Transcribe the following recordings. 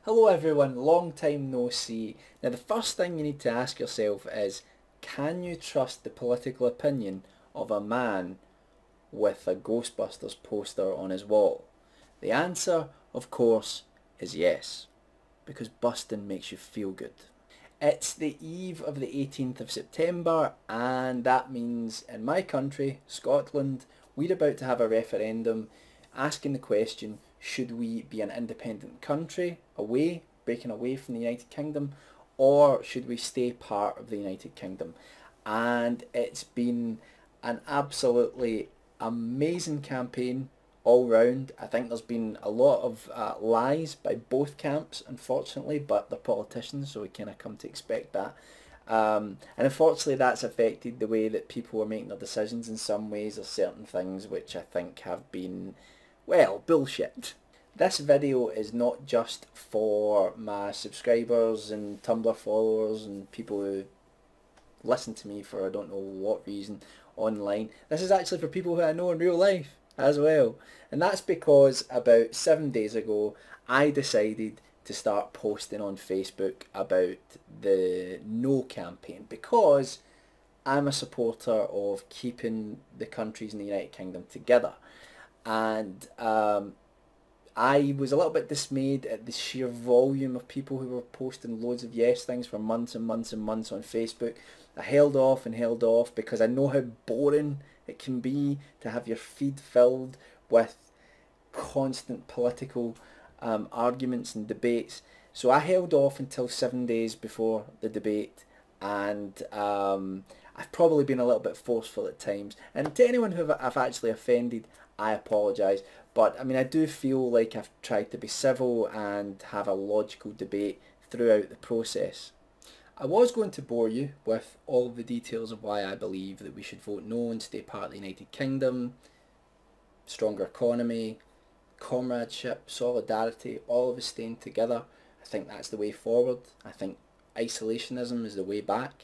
Hello everyone, long time no see. Now the first thing you need to ask yourself is, can you trust the political opinion of a man with a Ghostbusters poster on his wall? The answer, of course, is yes, because busting makes you feel good. It's the eve of the 18th of September, and that means in my country, Scotland, we're about to have a referendum asking the question, should we be an independent country, breaking away from the United Kingdom, or should we stay part of the United Kingdom? And it's been an absolutely amazing campaign all round. I think there's been a lot of lies by both camps, unfortunately, but they're politicians, so we kind of come to expect that. And unfortunately, that's affected the way that people are making their decisions in some ways. There's certain things which I think have been, well, bullshit. This video is not just for my subscribers and Tumblr followers and people who listen to me for I don't know what reason online. This is actually for people who I know in real life as well. And that's because about 7 days ago I decided to start posting on Facebook about the No campaign because I'm a supporter of keeping the countries in the United Kingdom together. And I was a little bit dismayed at the sheer volume of people who were posting loads of yes things for months and months and months on Facebook. I held off and held off because I know how boring it can be to have your feed filled with constant political arguments and debates. So I held off until 7 days before the debate, and I've probably been a little bit forceful at times. And to anyone who I've actually offended, I apologise. But I mean, I do feel like I've tried to be civil and have a logical debate throughout the process. I was going to bore you with all of the details of why I believe that we should vote no and stay part of the United Kingdom, stronger economy, comradeship, solidarity, all of us staying together. I think that's the way forward. I think isolationism is the way back.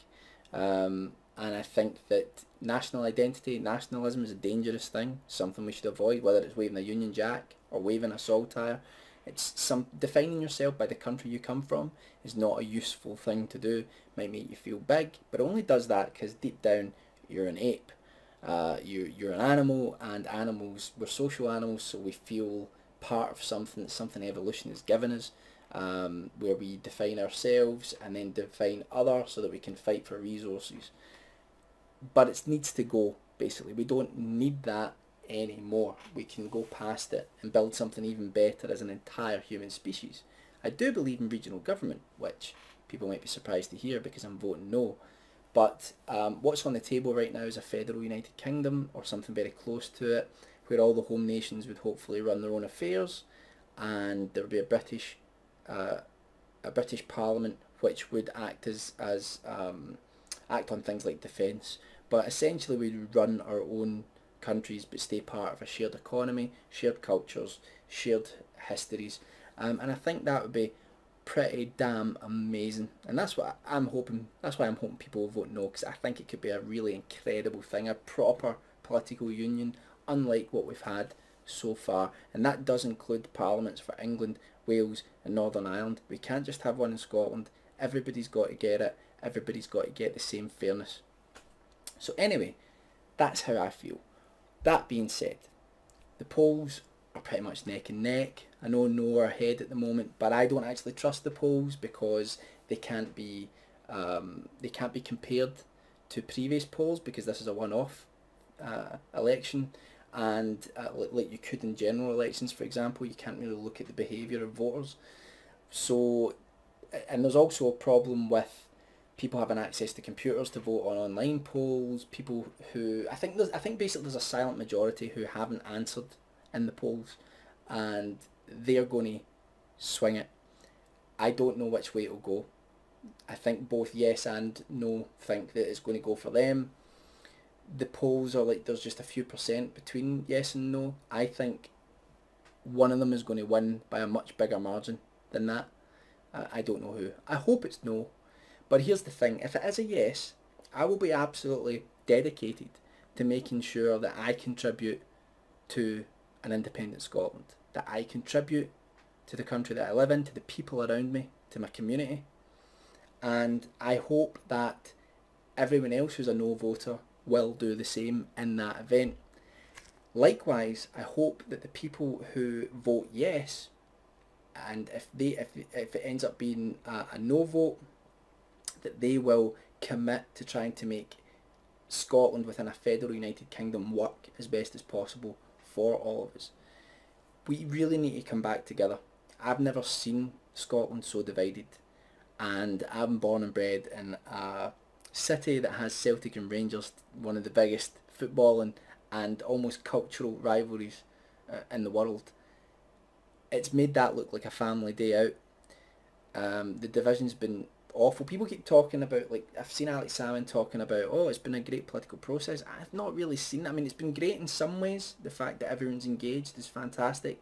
And I think that national identity, nationalism is a dangerous thing, something we should avoid, whether it's waving a Union Jack or waving a saltire. Defining yourself by the country you come from is not a useful thing to do. It might make you feel big, but it only does that because deep down you're an ape. You're an animal, and animals, we're social animals, so we feel part of something evolution has given us, where we define ourselves and then define others so that we can fight for resources. But it needs to go, basically. We don't need that anymore. We can go past it and build something even better as an entire human species. I do believe in regional government, which people might be surprised to hear because I'm voting no. But what's on the table right now is a federal United Kingdom, or something very close to it, where all the home nations would hopefully run their own affairs, and there would be a British Parliament which would act act on things like defence. But essentially we would run our own countries but stay part of a shared economy, shared cultures, shared histories, and I think that would be pretty damn amazing. And that's what I'm hoping. That's why I'm hoping people will vote no, because I think it could be a really incredible thing, a proper political union, unlike what we've had so far. And that does include parliaments for England, Wales and Northern Ireland. We can't just have one in Scotland. Everybody's got to get it. Everybody's got to get the same fairness. So anyway, that's how I feel. That being said, the polls are pretty much neck and neck. I know no are ahead at the moment, but I don't actually trust the polls because they can't be compared to previous polls, because this is a one-off election, and like you could in general elections, for example, you can't really look at the behaviour of voters. So, and there's also a problem with people having access to computers to vote on online polls. People who I think basically there's a silent majority who haven't answered in the polls, and they're going to swing it. I don't know which way it'll go. I think both yes and no think that it's going to go for them. The polls are like there's just a few percent between yes and no. I think one of them is going to win by a much bigger margin than that. I don't know who. I hope it's no. But here's the thing, if it is a yes, I will be absolutely dedicated to making sure that I contribute to an independent Scotland, that I contribute to the country that I live in, to the people around me, to my community. And I hope that everyone else who's a no voter will do the same in that event. Likewise, I hope that the people who vote yes, and if it ends up being a no vote, that they will commit to trying to make Scotland within a federal United Kingdom work as best as possible for all of us. We really need to come back together. I've never seen Scotland so divided, and I'm born and bred in a city that has Celtic and Rangers, one of the biggest footballing and almost cultural rivalries in the world. It's made that look like a family day out. The division's been awful. People keep talking about, like, I've seen Alex Salmon talking about, oh, it's been a great political process. I've not really seen that. I mean, it's been great in some ways. The fact that everyone's engaged is fantastic.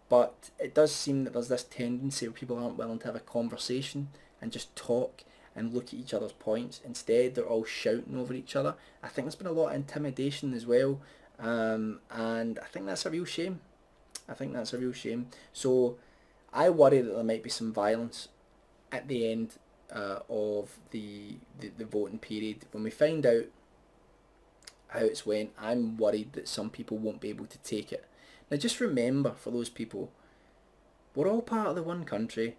But it does seem that there's this tendency where people aren't willing to have a conversation and just talk and look at each other's points. Instead, they're all shouting over each other. I think there's been a lot of intimidation as well. And I think that's a real shame. I think that's a real shame. So I worry that there might be some violence at the end of the voting period. When we find out how it's went, I'm worried that some people won't be able to take it. Now just remember, for those people, we're all part of the one country.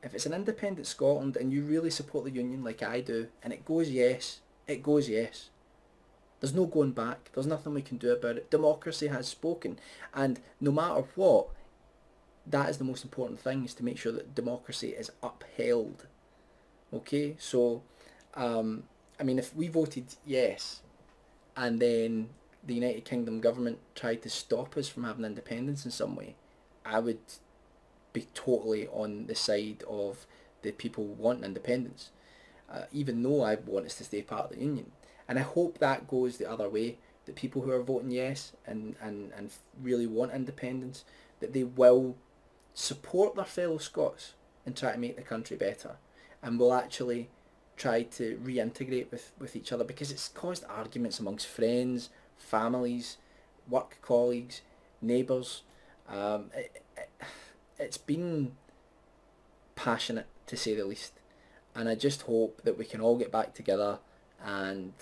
If it's an independent Scotland and you really support the Union like I do, and it goes yes, it goes yes. There's no going back. There's nothing we can do about it. Democracy has spoken. And no matter what, that is the most important thing, is to make sure that democracy is upheld. Okay, so, I mean, if we voted yes, and then the United Kingdom government tried to stop us from having independence in some way, I would be totally on the side of the people wanting independence, even though I want us to stay part of the Union. And I hope that goes the other way, that people who are voting yes and really want independence, that they will support their fellow Scots and try to make the country better, and will actually try to reintegrate with each other, because it's caused arguments amongst friends, families, work colleagues, neighbours. It's been passionate, to say the least, and I just hope that we can all get back together and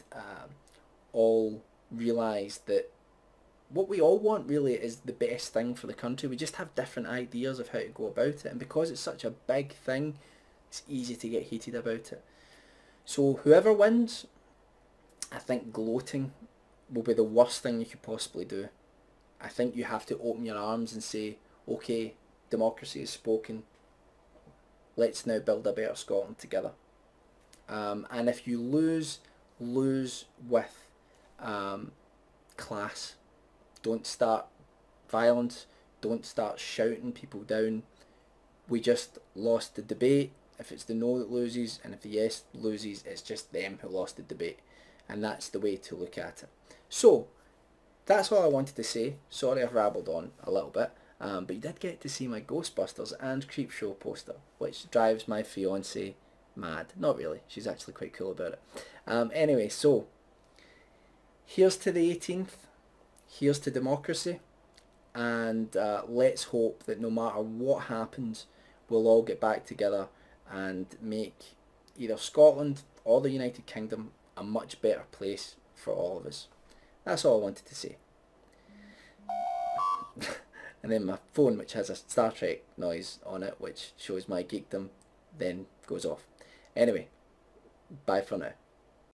all realise that what we all want really is the best thing for the country. We just have different ideas of how to go about it, and because it's such a big thing, it's easy to get heated about it. So whoever wins, I think gloating will be the worst thing you could possibly do. I think you have to open your arms and say, okay, democracy has spoken, let's now build a better Scotland together. And if you lose with class. Don't start violence, don't start shouting people down. We just lost the debate. If it's the no that loses, and if the yes loses, it's just them who lost the debate. And that's the way to look at it. So, that's all I wanted to say. Sorry I've rabbled on a little bit. But you did get to see my Ghostbusters and Creepshow poster, which drives my fiancée mad. Not really, she's actually quite cool about it. Anyway, so, here's to the 18th. Here's to democracy. And let's hope that no matter what happens, we'll all get back together and make either Scotland or the United Kingdom a much better place for all of us. That's all I wanted to say. And then my phone, which has a Star Trek noise on it, which shows my geekdom, then goes off. Anyway, bye for now.